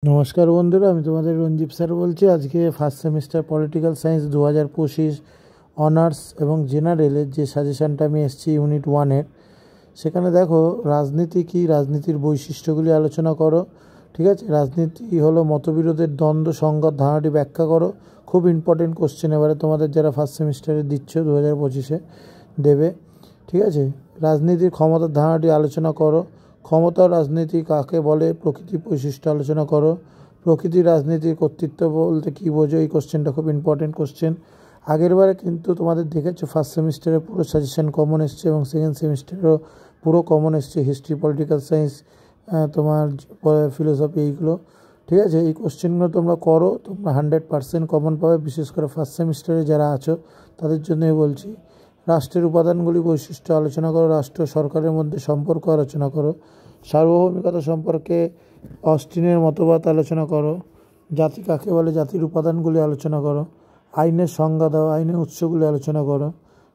নমস্কার বন্ধুরা, আমি তোমাদের রঞ্জীব স্যার বলছি। আজকে first semester political science 2025 honours এবং জেনারেলের যে সাজেশানটা আমি এসেছি ইউনিট 1-এর, সেখানে দেখো রাজনীতি কী, রাজনীতির বৈশিষ্ট্যগুলি আলোচনা করো। ঠিক আছে, রাজনীতি হলো মতবিরোধের দ্বন্দ্ব সংঘাত ধারণাটি ব্যাখ্যা করো। খুব ইম্পর্টেন্ট কোশ্চেন এবারে তোমাদের যারা ফার্স্ট সেমিস্টারে দিচ্ছ 2025-এ দেবে। ঠিক আছে, রাজনীতির ক্ষমতার ধারণাটি আলোচনা করো। ক্ষমতা ও রাজনীতি কাকে বলে, প্রকৃতির বৈশিষ্ট্য আলোচনা করো। প্রকৃতির রাজনীতির কর্তৃত্ব বলতে কী বোঝো, এই কোশ্চেনটা খুব ইম্পর্টেন্ট কোশ্চেন। আগেরবারে কিন্তু তোমাদের দেখেছো ফার্স্ট সেমিস্টারে পুরো সাজেশন কমন এসছে এবং সেকেন্ড সেমিস্টারেও পুরো কমন এসছে, হিস্ট্রি, পলিটিক্যাল সায়েন্স, তোমার ফিলোসফি, এইগুলো। ঠিক আছে, এই কোশ্চেনগুলো তোমরা করো, তোমরা 100% কমন পাবে। বিশেষ করে ফার্স্ট সেমিস্টারে যারা আছো তাদের জন্যই বলছি। রাষ্ট্রের উপাদানগুলি বৈশিষ্ট্য আলোচনা করো। রাষ্ট্র সরকারের মধ্যে সম্পর্ক আলোচনা করো। সার্বভৌমিকতা সম্পর্কে অস্টিনের মতবাদ আলোচনা করো। জাতি কাকে বলে, জাতির উপাদানগুলি আলোচনা করো। আইনের সংজ্ঞা দাও, আইনের উৎসগুলি আলোচনা করো।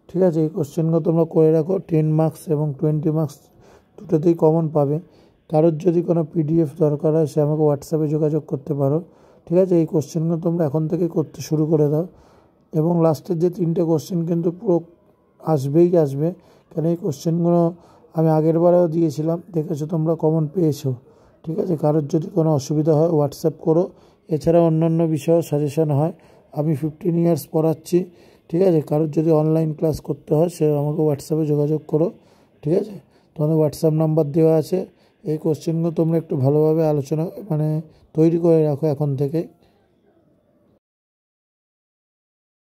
ঠিক আছে, এই কোশ্চেনগুলো তোমরা করে রাখো। 10 মার্কস এবং 20 মার্কস দুটোতেই কমন পাবে। কারোর যদি কোনো পিডিএফ দরকার হয় সে আমাকে হোয়াটসঅ্যাপে যোগাযোগ করতে পারো। ঠিক আছে, এই কোশ্চেনগুলো তোমরা এখন থেকে করতে শুরু করে দাও। এবং লাস্টের যে 3টে কোশ্চেন কিন্তু পুরো আসবে, কেন এই কোশ্চেনগুলো আমি আগের বারেও দিয়েছিলাম, দেখেছো তোমরা কমন পেয়েছো। ঠিক আছে, কারোর যদি কোনো অসুবিধা হয় হোয়াটসঅ্যাপ করো। এছাড়া অন্যান্য বিষয়েও সাজেশন হয়। আমি 15 ইয়ার্স পড়াচ্ছি। ঠিক আছে, কারোর যদি অনলাইন ক্লাস করতে হয় সে আমাকে হোয়াটসঅ্যাপে যোগাযোগ করো। ঠিক আছে, তোমাদের হোয়াটসঅ্যাপ নাম্বার দেওয়া আছে। এই কোশ্চেনগুলো তোমরা একটু ভালোভাবে আলোচনা তৈরি করে রাখো এখন থেকে।